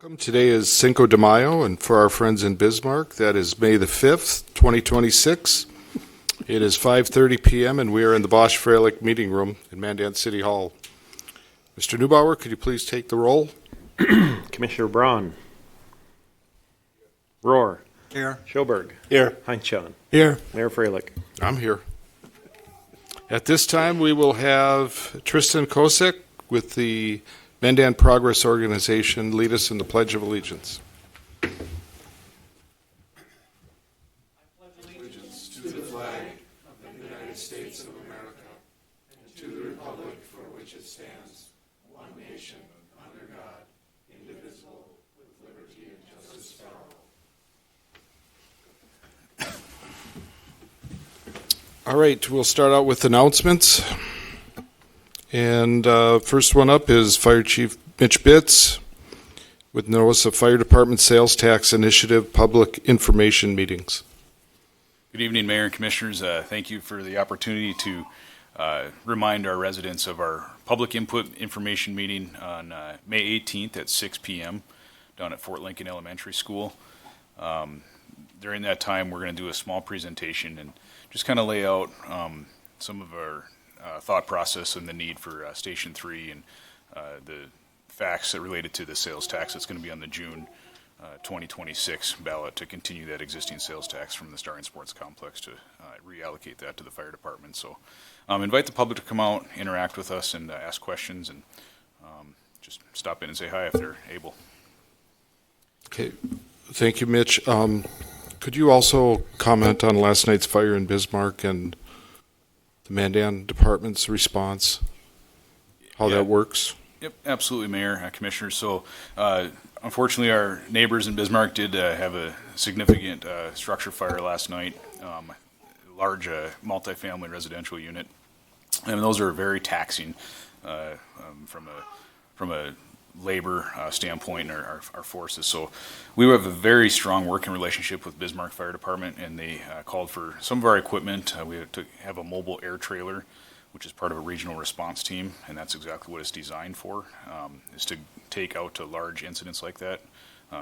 Welcome. Today is Cinco de Mayo, and for our friends in Bismarck, that is May the 5th, 2026. It is 5:30 p.m., and we are in the Bosch Freilich Meeting Room in Mandan City Hall. Mr. Neubauer, could you please take the roll? Commissioner Braun. Rohr. Here. Schoberg. Here. Heinzschon. Here. Mayor Freilich. I'm here. At this time, we will have Tristan Kosek with the Mandan Progress Organization lead us in the Pledge of Allegiance. Allegiance to the flag of the United States of America and to the republic for which it stands, one nation, under God, indivisible, with liberty and justice for all. All right, we'll start out with announcements. And first one up is Fire Chief Mitch Bitts with notice of Fire Department Sales Tax Initiative public information meetings. Good evening, Mayor and Commissioners. Thank you for the opportunity to remind our residents of our public input information meeting on May 18th at 6 p.m. down at Fort Lincoln Elementary School. During that time, we're going to do a small presentation and just kind of lay out some of our thought process and the need for Station 3 and the facts that related to the sales tax that's going to be on the June 2026 ballot to continue that existing sales tax from the Star and Sports Complex to reallocate that to the fire department. So invite the public to come out, interact with us, and ask questions, and just stop in and say hi if they're able. Okay, thank you, Mitch. Could you also comment on last night's fire in Bismarck and the Mandan Department's response, how that works? Yep, absolutely, Mayor, Commissioners. So, unfortunately, our neighbors in Bismarck did have a significant structure fire last night, large multifamily residential unit, and those are very taxing from a labor standpoint, our forces. So we have a very strong working relationship with Bismarck Fire Department, and they called for some of our equipment. We had to have a mobile air trailer, which is part of a regional response team, and that's exactly what it's designed for, is to take out to large incidents like that,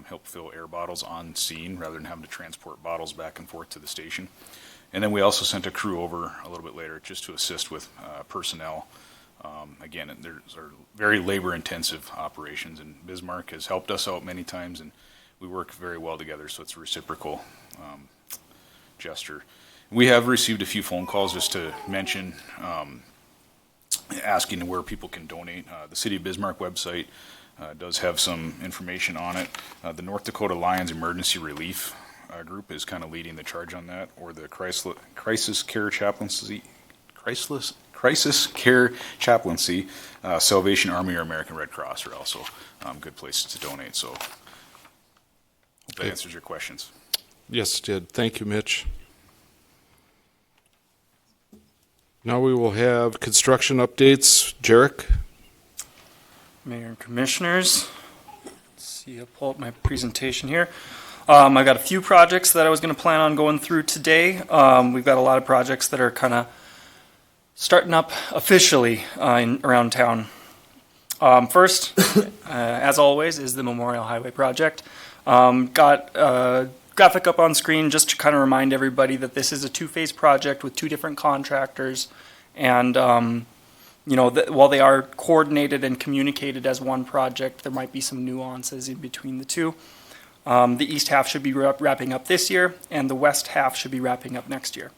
help fill air bottles on scene rather than having to transport bottles back and forth to the station. And then we also sent a crew over a little bit later just to assist with personnel. Again, there's are very labor-intensive operations, and Bismarck has helped us out many times, and we work very well together, so it's a reciprocal gesture. We have received a few phone calls just to mention, asking where people can donate. The City of Bismarck website does have some information on it. The North Dakota Lions Emergency Relief Group is kind of leading the charge on that, or the Crisis Care Chaplaincy, Salvation Army or American Red Cross are also good places to donate. So hope that answers your questions. Yes, it did. Thank you, Mitch. Now we will have construction updates. Jarek? Mayor and Commissioners, let's see, I'll pull up my presentation here. I got a few projects that I was going to plan on going through today. We've got a lot of projects that are kind of starting up officially around town. First, as always, is the Memorial Highway project. Got a graphic up on screen just to kind of remind everybody that this is a two-phase project with two different contractors. And, while they are coordinated and communicated as one project, there might be some nuances in between the two. The east half should be wrapping up this year, and the west half should be wrapping up next year.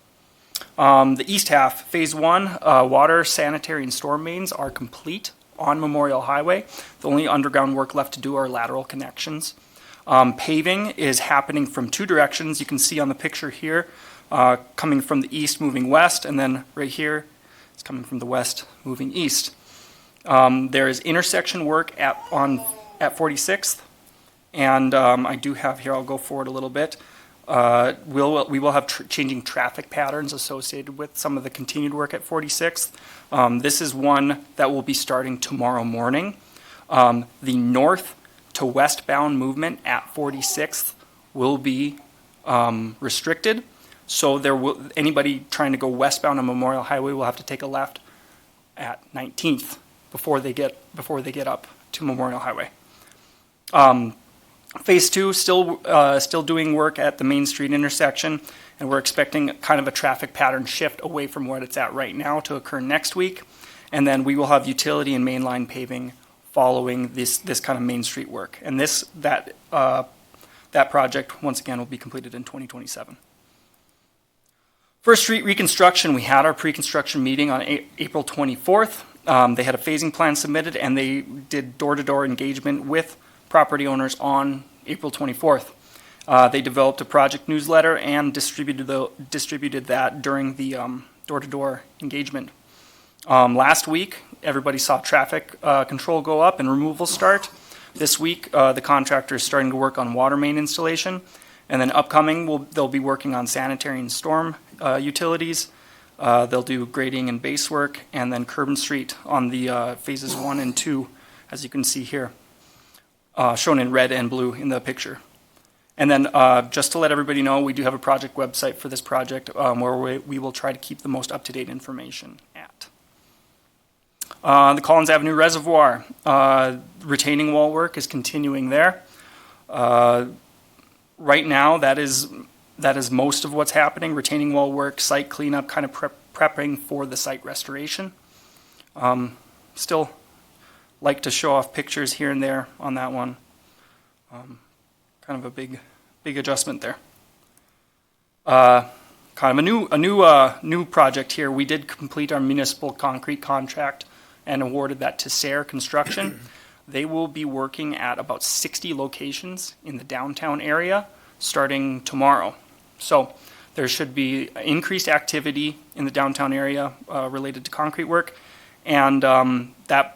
The east half, phase one, water, sanitary, and storm mains are complete on Memorial Highway. The only underground work left to do are lateral connections. Paving is happening from two directions. You can see on the picture here, coming from the east, moving west, and then right here, it's coming from the west, moving east. There is intersection work at 46th, and I do have here, I'll go forward a little bit. We will have changing traffic patterns associated with some of the continued work at 46th. This is one that will be starting tomorrow morning. The north to westbound movement at 46th will be restricted. So anybody trying to go westbound on Memorial Highway will have to take a left at 19th before they get up to Memorial Highway. Phase 2, still doing work at the Main Street intersection, and we're expecting kind of a traffic pattern shift away from what it's at right now to occur next week. And then we will have utility and mainline paving following this kind of Main Street work. And that project, once again, will be completed in 2027. First Street reconstruction, we had our pre-construction meeting on April 24th. They had a phasing plan submitted, and they did door-to-door engagement with property owners on April 24th. They developed a project newsletter and distributed that during the door-to-door engagement. Last week, everybody saw traffic control go up and removal start. This week, the contractor is starting to work on water main installation. And then upcoming, they'll be working on sanitary and storm utilities. They'll do grading and base work, and then curb and street on the phases 1 and 2, as you can see here, shown in red and blue in the picture. And then just to let everybody know, we do have a project website for this project where we will try to keep the most up-to-date information at. The Collins Avenue Reservoir, retaining wall work is continuing there. Right now, that is most of what's happening. Retaining wall work, site cleanup, kind of prepping for the site restoration. Still like to show off pictures here and there on that one. Kind of a big adjustment there. Kind of a new project here. We did complete our municipal concrete contract and awarded that to Sayre Construction. They will be working at about 60 locations in the downtown area starting tomorrow. So there should be increased activity in the downtown area related to concrete work, and that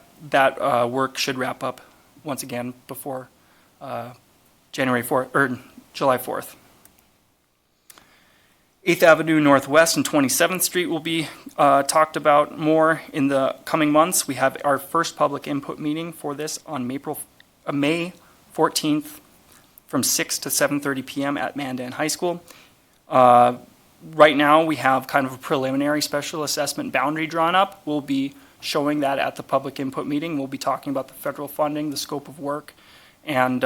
work should wrap up once again before July 4th. 8th Avenue Northwest and 27th Street will be talked about more in the coming months. We have our first public input meeting for this on May 14th from 6 to 7:30 p.m. at Mandan High School. Right now, we have kind of a preliminary special assessment boundary drawn up. We'll be showing that at the public input meeting. We'll be talking about the federal funding, the scope of work, and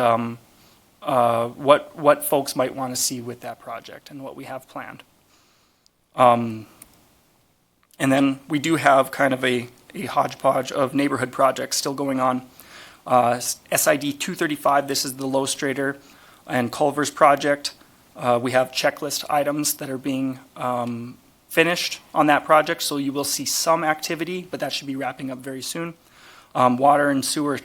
what folks might want to see with that project and what we have planned. And then we do have kind of a hodgepodge of neighborhood projects still going on. SID 235, this is the Low Strader and Culver's project. We have checklist items that are being finished on that project, so you will see some activity, but that should be wrapping up very soon. Water and Sewer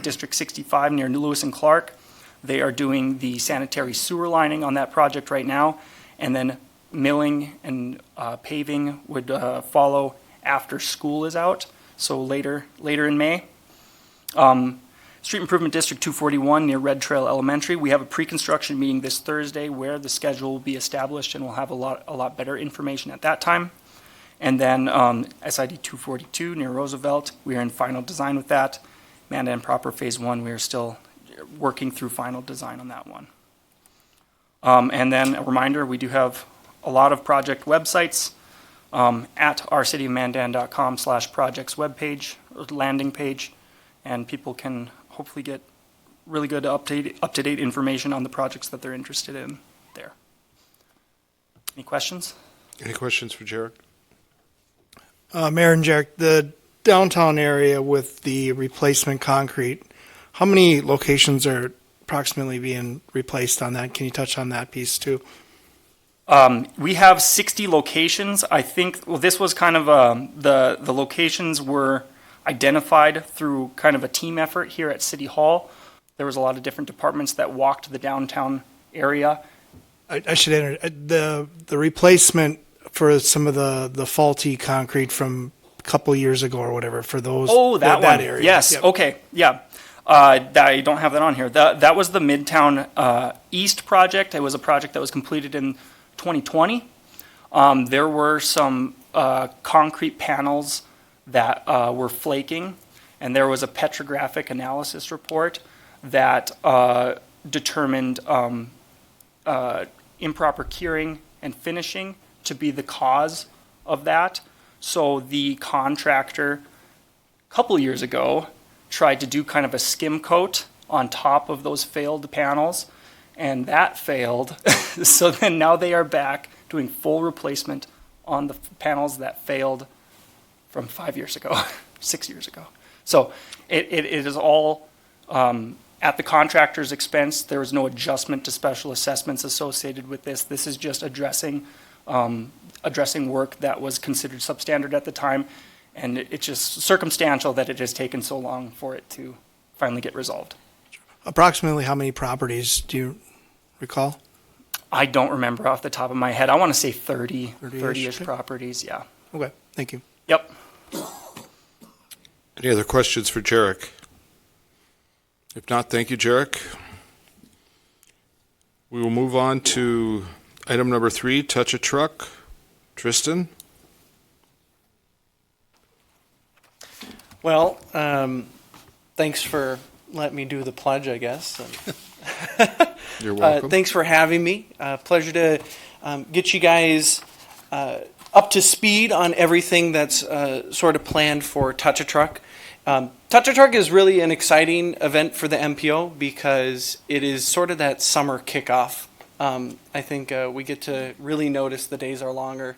District 65 near Lewis and Clark. They are doing the sanitary sewer lining on that project right now, and then milling and paving would follow after school is out, so later in May. Street Improvement District 241 near Red Trail Elementary. We have a pre-construction meeting this Thursday where the schedule will be established, and we'll have a lot better information at that time. And then SID 242 near Roosevelt, we are in final design with that. Mandan Proper Phase 1, we are still working through final design on that one. And then a reminder, we do have a lot of project websites at ourcityofmandan.com/projects webpage, or landing page, and people can hopefully get really good up-to-date information on the projects that they're interested in there. Any questions? Any questions for Jarek? Mayor and Jarek, the downtown area with the replacement concrete, how many locations are approximately being replaced on that? Can you touch on that piece too? We have 60 locations. I think, well, this was kind of the locations were identified through kind of a team effort here at City Hall. There was a lot of different departments that walked the downtown area. I should enter the replacement for some of the faulty concrete from a couple years ago or whatever for those. Oh, that one. area. Yes. Yep. Okay. Yeah. I don't have that on here. That was the Midtown East project. It was a project that was completed in 2020. There were some concrete panels that were flaking, and there was a petrographic analysis report that determined improper curing and finishing to be the cause of that. So the contractor, a couple years ago, tried to do kind of a skim coat on top of those failed panels, and that failed. So then now they are back doing full replacement on the panels that failed from 5 years ago, 6 years ago. So it is all at the contractor's expense. There was no adjustment to special assessments associated with this. This is just addressing work that was considered substandard at the time, and it's just circumstantial that it has taken so long for it to finally get resolved. Approximately how many properties do you recall? I don't remember off the top of my head. I want to say 30-ish 30-ish, okay. properties, yeah. Okay, thank you. Yep. Any other questions for Jarek? If not, thank you, Jarek. We will move on to item number 3, Touch a Truck. Tristan? Well, thanks for letting me do the pledge, I guess. You're welcome. Thanks for having me. Pleasure to get you guys up to speed on everything that's sort of planned for Touch a Truck. Touch a Truck is really an exciting event for the MPO because it is sort of that summer kickoff. I think we get to really notice the days are longer.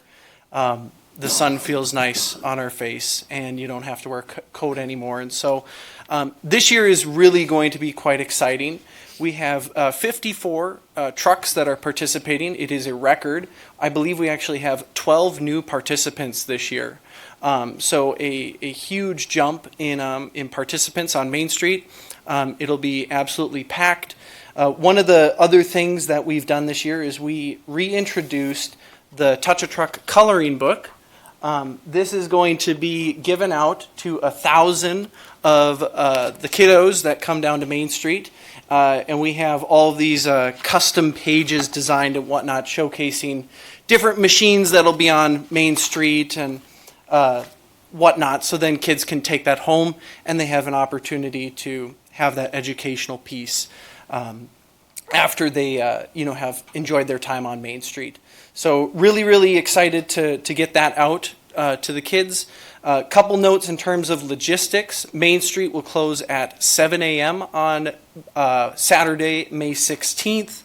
The sun feels nice on our face, and you don't have to wear a coat anymore. And so this year is really going to be quite exciting. We have 54 trucks that are participating. It is a record. I believe we actually have 12 new participants this year. So a huge jump in participants on Main Street. It'll be absolutely packed. One of the other things that we've done this year is we reintroduced the Touch a Truck coloring book. This is going to be given out to 1,000 of the kiddos that come down to Main Street. And we have all of these custom pages designed and whatnot, showcasing different machines that'll be on Main Street and whatnot. So then kids can take that home and they have an opportunity to have that educational piece after they have enjoyed their time on Main Street. So really, really excited to get that out to the kids. A couple notes in terms of logistics. Main Street will close at 7 a.m. on Saturday, May 16th,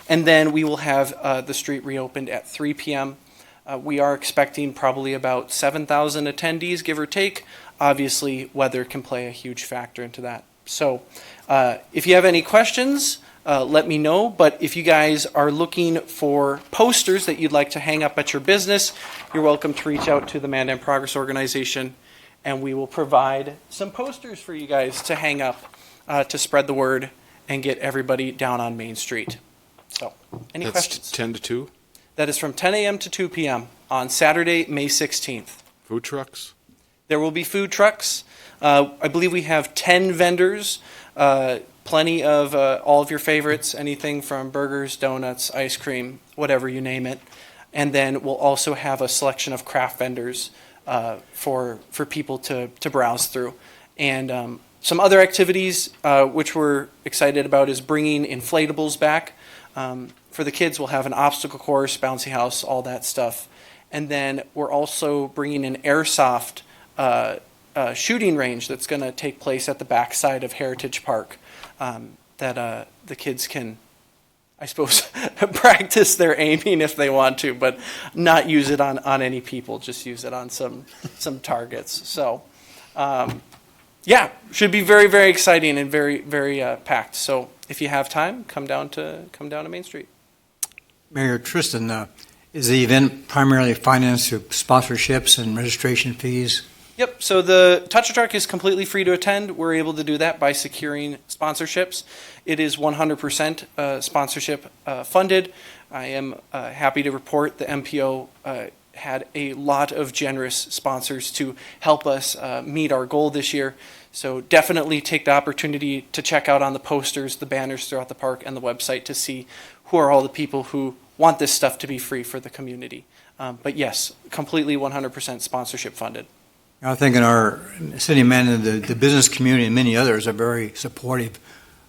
and then we will have the street reopened at 3 p.m. We are expecting probably about 7,000 attendees, give or take. Obviously, weather can play a huge factor into that. So if you have any questions, let me know. But if you guys are looking for posters that you'd like to hang up at your business, you're welcome to reach out to the Mandan Progress Organization, and we will provide some posters for you guys to hang up to spread the word and get everybody down on Main Street. So, any questions? 10 to 2? That is from 10 a.m. to 2 p.m. on Saturday, May 16th. Food trucks? There will be food trucks. I believe we have 10 vendors. Plenty of all of your favorites, anything from burgers, donuts, ice cream, whatever you name it. And then we'll also have a selection of craft vendors for people to browse through. And some other activities which we're excited about is bringing inflatables back. For the kids, we'll have an obstacle course, bouncy house, all that stuff. And then we're also bringing an airsoft shooting range that's going to take place at the backside of Heritage Park. That the kids can, I suppose, practice their aiming if they want to, but not use it on any people, just use it on some targets. So, should be very, very exciting and very, very packed. So if you have time, come down to Main Street. Mayor Tristan, is the event primarily financed through sponsorships and registration fees? Yep, so the Touch a Truck is completely free to attend. We're able to do that by securing sponsorships. It is 100% sponsorship funded. I am happy to report the MPO had a lot of generous sponsors to help us meet our goal this year. So definitely take the opportunity to check out on the posters, the banners throughout the park, and the website to see who are all the people who want this stuff to be free for the community. But yes, completely 100% sponsorship funded. I think in our city of Mandan, the business community and many others are very supportive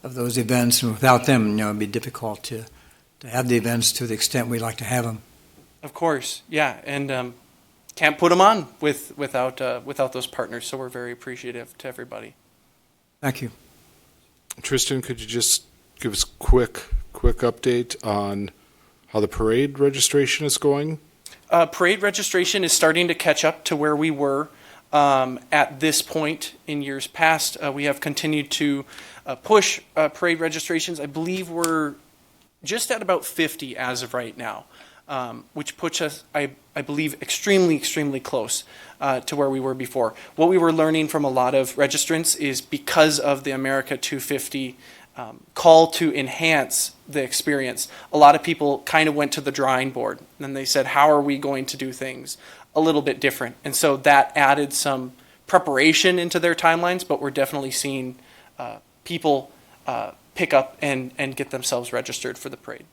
of those events, and without them, it'd be difficult to have the events to the extent we like to have them. Of course, yeah, and can't put them on without those partners. So we're very appreciative to everybody. Thank you. Tristan, could you just give us quick update on how the parade registration is going? Parade registration is starting to catch up to where we were at this point in years past. We have continued to push parade registrations. I believe we're just at about 50 as of right now, which puts us, I believe, extremely close to where we were before. What we were learning from a lot of registrants is because of the America 250 call to enhance the experience, a lot of people kind of went to the drawing board and they said, how are we going to do things a little bit different? And so that added some preparation into their timelines, but we're definitely seeing people pick up and get themselves registered for the parade.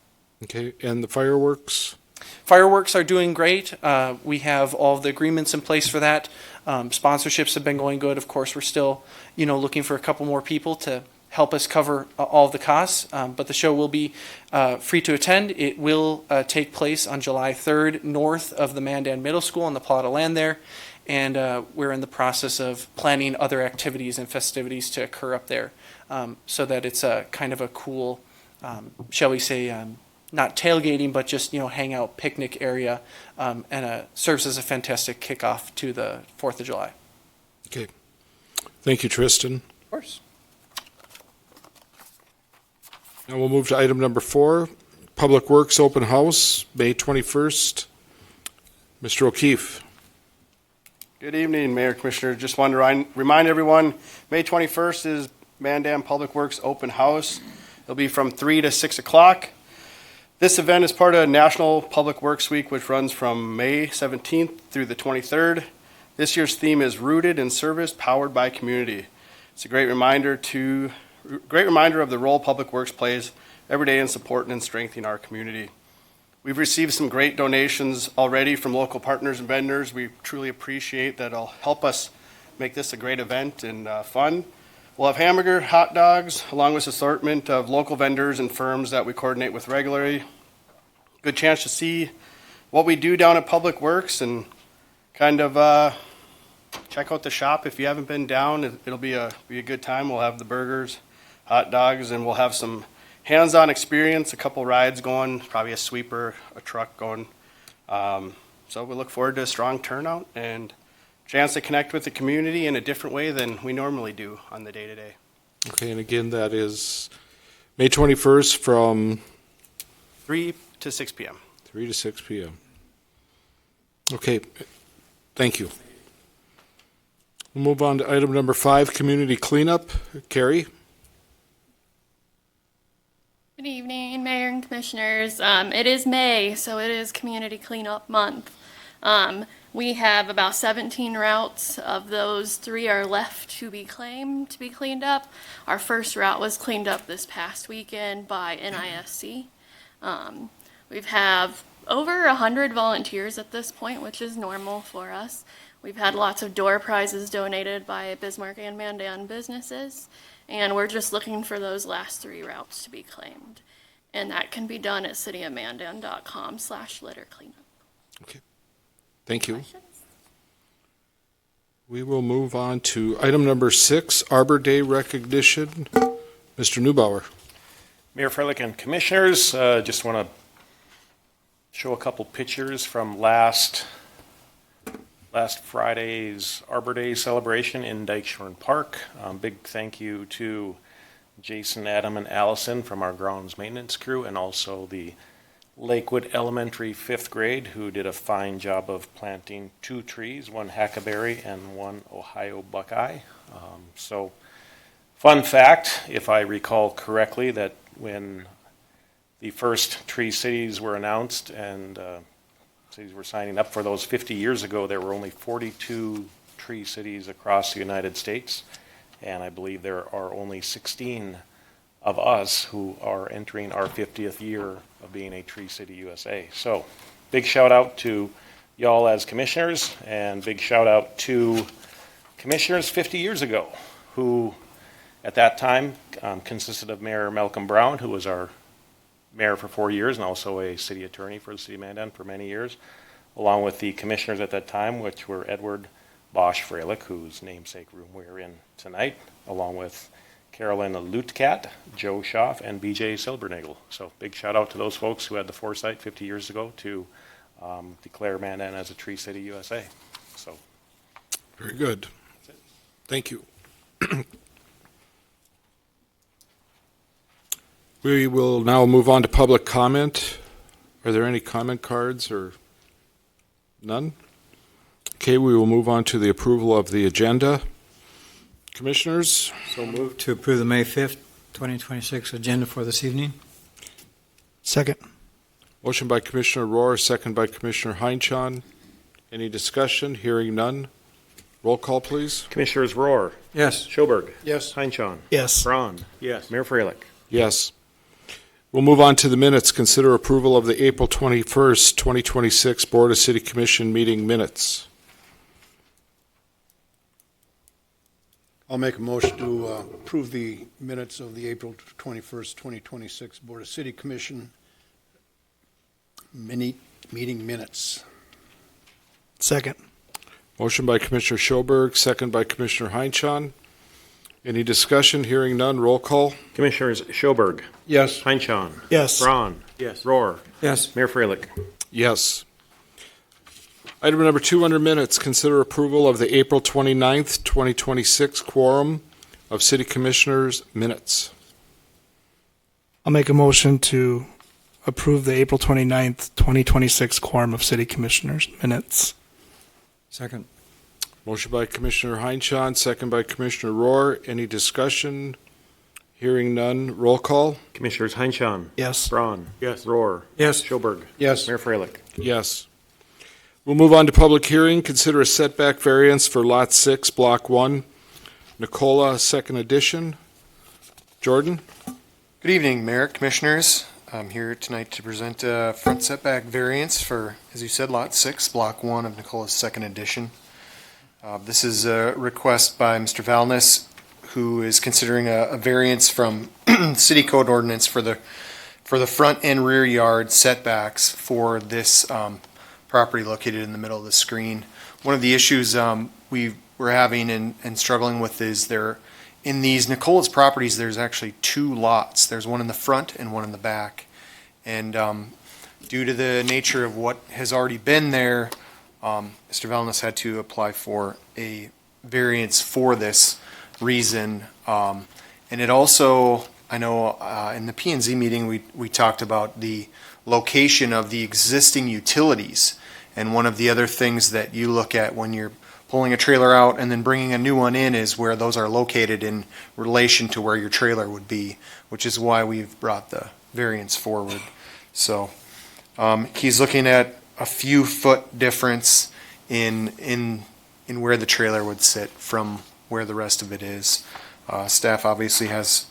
Okay, and the fireworks? Fireworks are doing great. We have all the agreements in place for that. Sponsorships have been going good. Of course, we're still, looking for a couple more people to help us cover all of the costs. But the show will be free to attend. It will take place on July 3rd, north of the Mandan Middle School on the plot of land there. And we're in the process of planning other activities and festivities to occur up there, so that it's a kind of a cool, shall we say, not tailgating, but just, hangout picnic area, and serves as a fantastic kickoff to the 4th of July. Okay. Thank you, Tristan. Of course. Now we'll move to item number 4, Public Works Open House, May 21st. Mr. O'Keefe. Good evening, Mayor, Commissioner. Just wanted to remind everyone, May 21st is Mandan Public Works Open House. It'll be from 3 to 6 o'clock. This event is part of National Public Works Week, which runs from May 17th through the 23rd. This year's theme is Rooted in Service, Powered by Community. It's a great reminder of the role Public Works plays every day in supporting and strengthening our community. We've received some great donations already from local partners and vendors. We truly appreciate that. It'll help us make this a great event and fun. We'll have hamburger, hot dogs, along with assortment of local vendors and firms that we coordinate with regularly. Good chance to see what we do down at Public Works and kind of check out the shop if you haven't been down. It'll be a good time. We'll have the burgers, hot dogs, and we'll have some hands-on experience, a couple rides going, probably a sweeper, a truck going. So we look forward to a strong turnout and chance to connect with the community in a different way than we normally do on the day-to-day. Okay, and again, that is May 21st from 3 to 6 p.m. 3 to 6 p.m. Okay, thank you. We'll move on to item number 5, community cleanup. Carrie? Good evening, Mayor and Commissioners. It is May, so it is Community Cleanup Month. We have about 17 routes. Of those, 3 are left to be claimed to be cleaned up. Our first route was cleaned up this past weekend by NISC. We've have over 100 volunteers at this point, which is normal for us. We've had lots of door prizes donated by Bismarck and Mandan businesses, and we're just looking for those last 3 routes to be claimed. And that can be done at cityofmandan.com/litter cleanup. Okay, thank you. We will move on to item number 6, Arbor Day recognition. Mr. Neubauer. Mayor Freilich and Commissioners, just want to show a couple pictures from last Friday's Arbor Day celebration in Dykeshorn Park. Big thank you to Jason, Adam, and Allison from our grounds maintenance crew, and also the Lakewood Elementary 5th grade, who did a fine job of planting 2 trees, one hackberry and one Ohio buckeye. So, fun fact, if I recall correctly, that when the first tree cities were announced and cities were signing up for those 50 years ago, there were only 42 tree cities across the United States, and I believe there are only 16 of us who are entering our 50th year of being a Tree City USA. So, big shout out to y'all as commissioners, and big shout out to commissioners 50 years ago, who at that time consisted of Mayor Malcolm Brown, who was our mayor for 4 years and also a city attorney for the city of Mandan for many years, along with the commissioners at that time, which were Edward Bosch Freilich, whose namesake room we're in tonight, along with Carolyn Lutkat, Joe Schaff, and BJ Silbernagel. So big shout out to those folks who had the foresight 50 years ago to declare Mandan as a Tree City USA. So Very good. Thank you. We will now move on to public comment. Are there any comment cards or none? Okay, we will move on to the approval of the agenda. Commissioners, So move to approve the May 5th, 2026 agenda for this evening. Second. motion by Commissioner Rohr, second by Commissioner Heinchan. Any discussion? Hearing none. Roll call, please. Commissioners Rohr, Yes. Schoberg, Yes. Heinchan, Yes. Braun. Yes. Mayor Freilich. Yes. We'll move on to the minutes. Consider approval of the April 21st, 2026 Board of City Commission meeting minutes. I'll make a motion to approve the minutes of the April 21st, 2026 Board of City Commission meeting minutes. Second. Motion by Commissioner Schoberg, second by Commissioner Heinchan. Any discussion? Hearing none. Roll call. Commissioners Schoberg, Yes. Heinchan, Yes. Braun. Yes. Rohr. Yes. Mayor Freilich. Yes. Item number 2 under minutes, consider approval of the April 29th, 2026 quorum of City Commissioners minutes. I'll make a motion to approve the April 29th, 2026 quorum of city commissioners minutes. Second. Motion by Commissioner Heinchan, second by Commissioner Rohr. Any discussion? Hearing none. Roll call. Commissioners Heinchan, Yes. Braun. Yes. Rohr. Yes. Schoberg. Yes. Mayor Freilich. Yes. We'll move on to public hearing. Consider a setback variance for Lot 6, Block 1, Nicola, Second Edition. Jordan? Good evening, Mayor, Commissioners. I'm here tonight to present a front setback variance for, as you said, Lot 6, Block 1 of Nicola's Second Edition. This is a request by Mr. Valnes, who is considering a variance from City Code Ordinance for the front and rear yard setbacks for this property located in the middle of the screen. One of the issues we're having and struggling with is in these Nicola's properties, there's actually 2 lots. There's one in the front and one in the back. And due to the nature of what has already been there, Mr. Valnes had to apply for a variance for this reason. And it also, I know in the P&Z meeting, we talked about the location of the existing utilities. And one of the other things that you look at when you're pulling a trailer out and then bringing a new one in is where those are located in relation to where your trailer would be, which is why we've brought the variance forward. So he's looking at a few foot difference in where the trailer would sit from where the rest of it is. Staff obviously has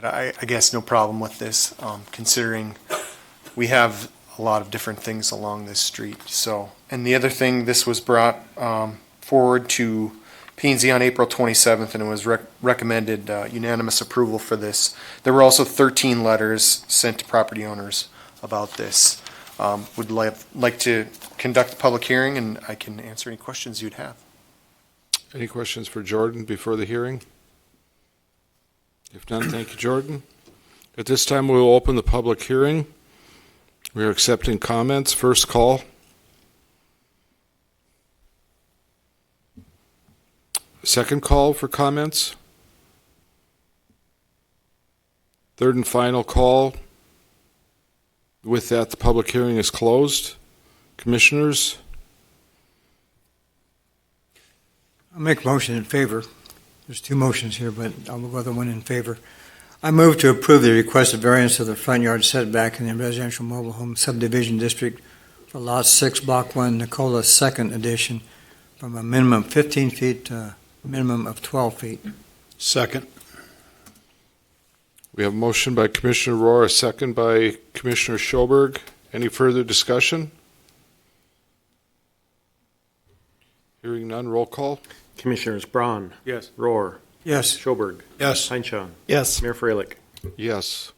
I guess no problem with this, considering we have a lot of different things along this street. So, and the other thing, this was brought forward to P&Z on April 27th, and it was recommended unanimous approval for this. There were also 13 letters sent to property owners about this. Would like to conduct a public hearing, and I can answer any questions you'd have. Any questions for Jordan before the hearing? If none, thank you, Jordan. At this time, we will open the public hearing. We are accepting comments. First call. Second call for comments. Third and final call. With that, the public hearing is closed. Commissioners? I'll make a motion in favor. There's 2 motions here, but I'll go with the one in favor. I move to approve the requested variance of the front yard setback in the residential mobile home subdivision district for Lot 6, Block 1, Nicola, Second Edition, from a minimum of 15 feet to a minimum of 12 feet. Second. We have a motion by Commissioner Rohr, a second by Commissioner Schoberg. Any further discussion? Hearing none, roll call. Commissioners Braun. Yes. Rohr. Yes. Schoberg. Yes. Heinchan. Yes. Mayor Freilich. Yes.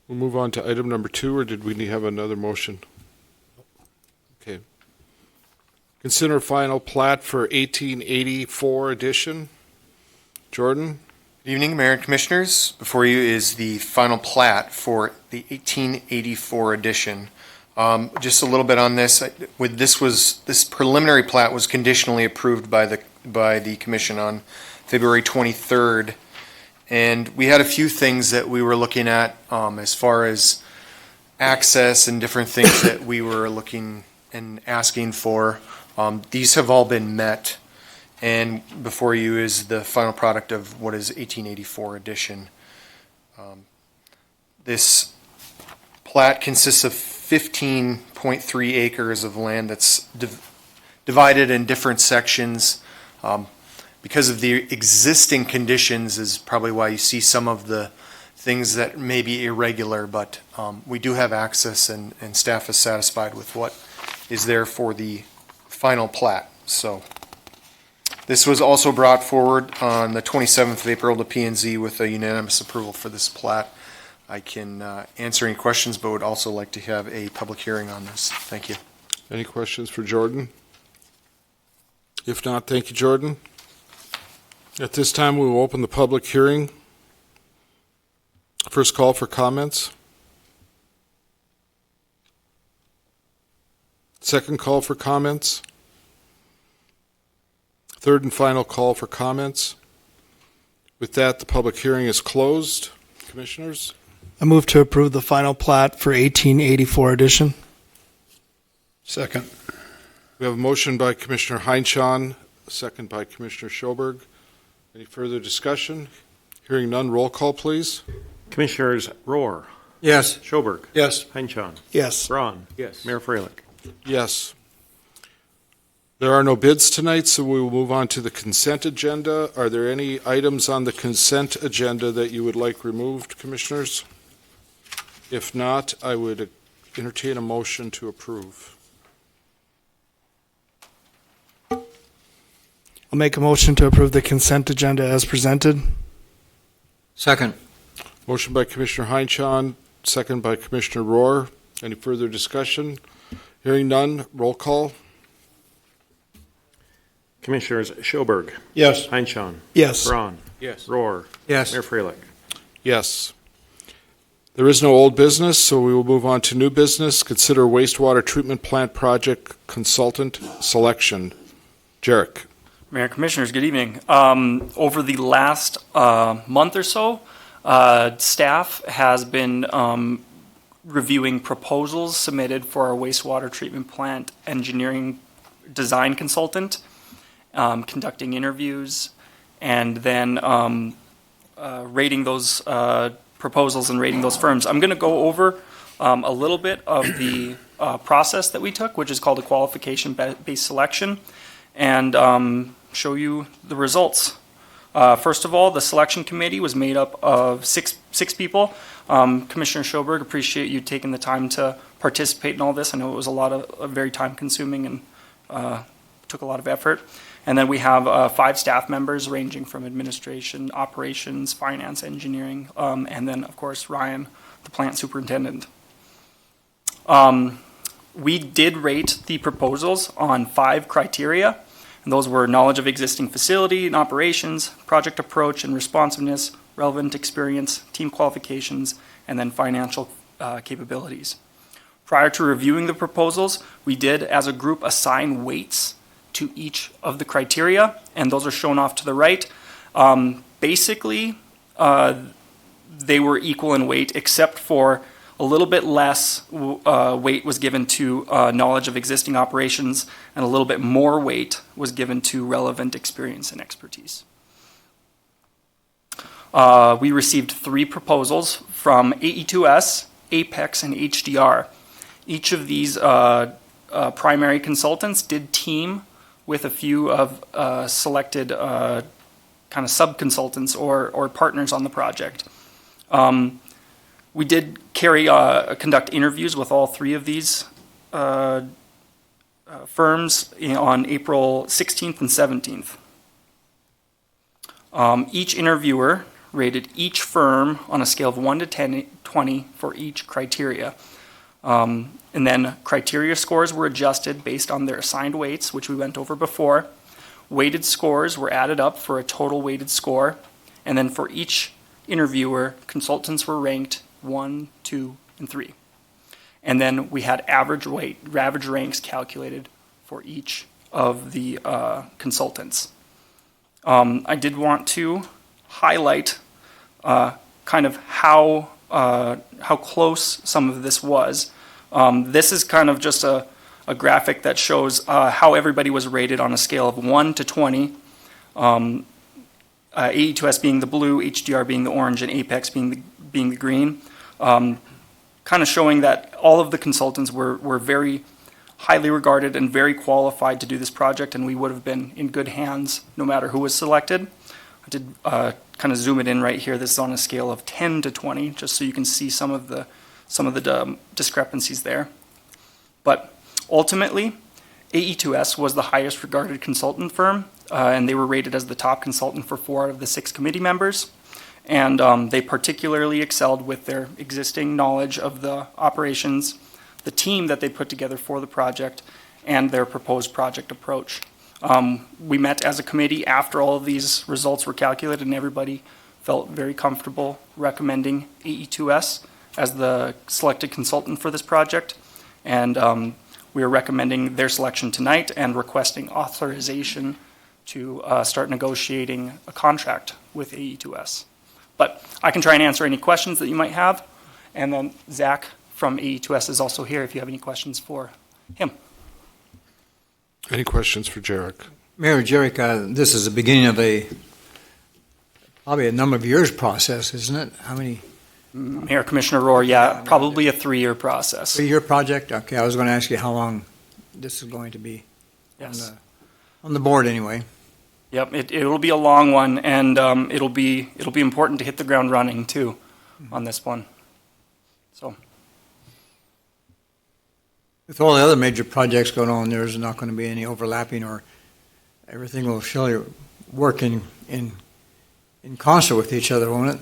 We'll move on to item number 2, or did we have another motion? Okay. Consider final plat for 1884 edition. Jordan? Good evening, Mayor and Commissioners. Before you is the final plat for the 1884 edition. Just a little bit on this. This preliminary plat was conditionally approved by the commission on February 23rd, and we had a few things that we were looking at as far as access and different things that we were looking and asking for. These have all been met, and before you is the final product of what is 1884 edition. This plat consists of 15.3 acres of land that's divided in different sections. Because of the existing conditions is probably why you see some of the things that may be irregular, but we do have access, and staff is satisfied with what is there for the final plat. So this was also brought forward on the 27th of April to P&Z with a unanimous approval for this plat. I can answer any questions, but would also like to have a public hearing on this. Thank you. Any questions for Jordan? If not, thank you, Jordan. At this time, we will open the public hearing. First call for comments. Second call for comments. Third and final call for comments. With that, the public hearing is closed. Commissioners? I move to approve the final plat for 1884 edition. Second. We have a motion by Commissioner Heinchan, a second by Commissioner Schoberg. Any further discussion? Hearing none, roll call, please. Commissioners Rohr, Yes. Schoberg, Yes. Heinchan, Yes. Braun. Yes. Mayor Freilich. Yes. There are no bids tonight, so we will move on to the consent agenda. Are there any items on the consent agenda that you would like removed, Commissioners? If not, I would entertain a motion to approve. I'll make a motion to approve the consent agenda as presented. Second. Motion by Commissioner Heinchan, second by Commissioner Rohr. Any further discussion? Hearing none, roll call. Commissioners Schoberg, Yes. Heinchan, Yes. Braun, Yes. Rohr, Yes. Mayor Freilich. Yes. There is no old business, so we will move on to new business. Consider wastewater treatment plant project consultant selection. Jarek. Mayor and Commissioners, good evening. Over the last month or so, staff has been reviewing proposals submitted for our wastewater treatment plant engineering design consultant, conducting interviews, and then rating those proposals and rating those firms. I'm going to go over a little bit of the process that we took, which is called a qualification-based selection, and show you the results. First of all, the selection committee was made up of six people. Commissioner Schoberg, appreciate you taking the time to participate in all this. I know it was a lot of very time-consuming and took a lot of effort. And then we have 5 staff members ranging from administration, operations, finance, engineering, and then, of course, Ryan, the plant superintendent. We did rate the proposals on 5 criteria, and those were knowledge of existing facility and operations, project approach and responsiveness, relevant experience, team qualifications, and then financial capabilities. Prior to reviewing the proposals, we did, as a group, assign weights to each of the criteria, and those are shown off to the right. Basically, they were equal in weight, except for a little bit less weight was given to knowledge of existing operations, and a little bit more weight was given to relevant experience and expertise. We received 3 proposals from AE2S, Apex, and HDR. Each of these primary consultants did team with a few of selected kind of sub-consultants or partners on the project. We did conduct interviews with all 3 of these firms on April 16th and 17th. Each interviewer rated each firm on a scale of 1 to 20 for each criteria. And then criteria scores were adjusted based on their assigned weights, which we went over before. Weighted scores were added up for a total weighted score. And then for each interviewer, consultants were ranked 1, 2, and 3. And then we had average ranks calculated for each of the consultants. I did want to highlight kind of how close some of this was. This is kind of just a graphic that shows how everybody was rated on a scale of 1 to 20. AE2S being the blue, HDR being the orange, and Apex being the green. Kind of showing that all of the consultants were very highly regarded and very qualified to do this project, and we would have been in good hands no matter who was selected. I did kind of zoom it in right here. This is on a scale of 10 to 20, just so you can see some of the discrepancies there. But ultimately, AE2S was the highest regarded consultant firm, and they were rated as the top consultant for 4 out of the 6 committee members. And they particularly excelled with their existing knowledge of the operations, the team that they put together for the project, and their proposed project approach. We met as a committee after all of these results were calculated, and everybody felt very comfortable recommending AE2S as the selected consultant for this project. And we are recommending their selection tonight and requesting authorization to start negotiating a contract with AE2S. But I can try and answer any questions that you might have. And then Zach from AE2S is also here if you have any questions for him. Any questions for Jarek? Mayor Jarek, this is the beginning of probably a number of years process, isn't it? How many? Mayor Commissioner Rohr, yeah, probably a 3-year process. 3-year project? Okay, I was going to ask you how long this is going to be. Yes. On the board anyway. Yep, it'll be a long one, and it'll be important to hit the ground running too on this one. So. With all the other major projects going on, there's not going to be any overlapping, or everything will surely work in concert with each other, won't it,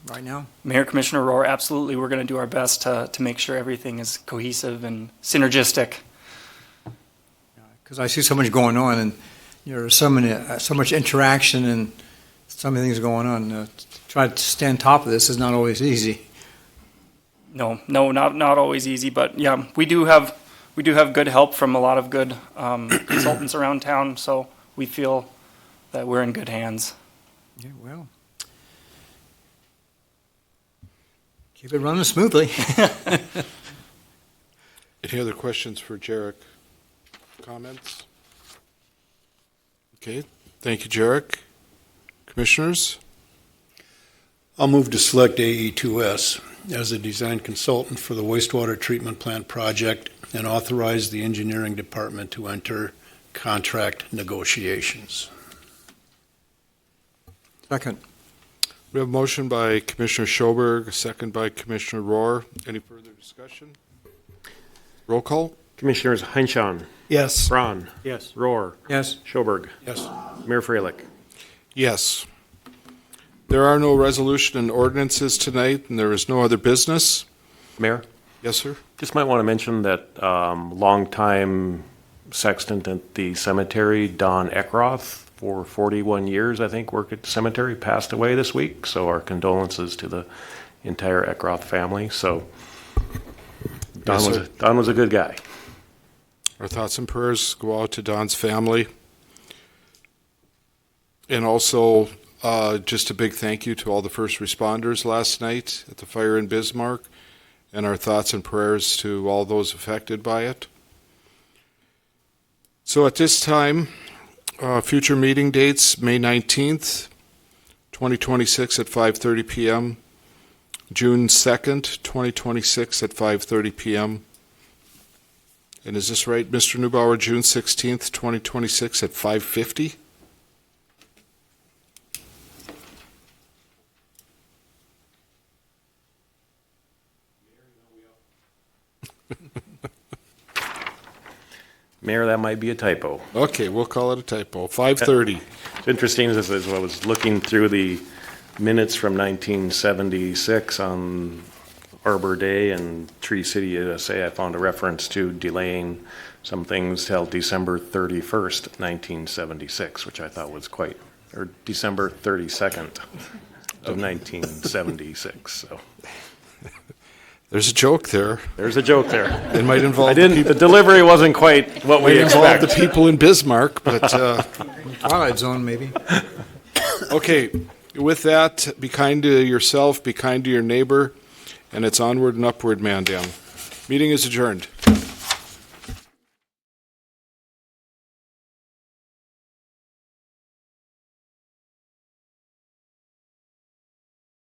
right now? Mayor Commissioner Rohr, absolutely. We're going to do our best to make sure everything is cohesive and synergistic. Because I see so much going on, and there's so much interaction and so many things going on. To try to stay on top of this is not always easy. No, not always easy, but yeah, we do have good help from a lot of good consultants around town, so we feel that we're in good hands. Yeah, well, keep it running smoothly. Any other questions for Jarek? Comments? Okay, thank you, Jarek. Commissioners? I'll move to select AE2S as a design consultant for the wastewater treatment plant project and authorize the engineering department to enter contract negotiations. Second. We have a motion by Commissioner Schoberg, a second by Commissioner Rohr. Any further discussion? Roll call? Commissioners Heinchan, Yes. Braun, Yes. Rohr, Yes. Schoberg, Yes. Mayor Freilich. Yes. There are no resolution and ordinances tonight, and there is no other business. Mayor, Yes, sir? just might want to mention that longtime sexton at the cemetery, Don Eckroth, for 41 years, I think, worked at the cemetery, passed away this week. So our condolences to the entire Eckroth family. So Yes, sir. Don was a good guy. Our thoughts and prayers go out to Don's family. And also, just a big thank you to all the first responders last night at the fire in Bismarck, and our thoughts and prayers to all those affected by it. So at this time, future meeting dates, May 19th, 2026 at 5:30 p.m., June 2nd, 2026 at 5:30 p.m., and is this right, Mr. Neubauer, June 16th, 2026 at 5:50? Mayor, that might be a typo. Okay, we'll call it a typo. 5:30. It's interesting as I was looking through the minutes from 1976 on Arbor Day and Tree City USA, I found a reference to delaying some things till December 31st, 1976, which I thought was quite, or December 32nd of 1976. So There's a joke there. there's a joke there. It might involve I didn't. The delivery wasn't quite what we involve the expect. people in Bismarck, but Twilight Zone, maybe. okay. With that, be kind to yourself, be kind to your neighbor, and it's onward and upward, Mandan. Meeting is adjourned.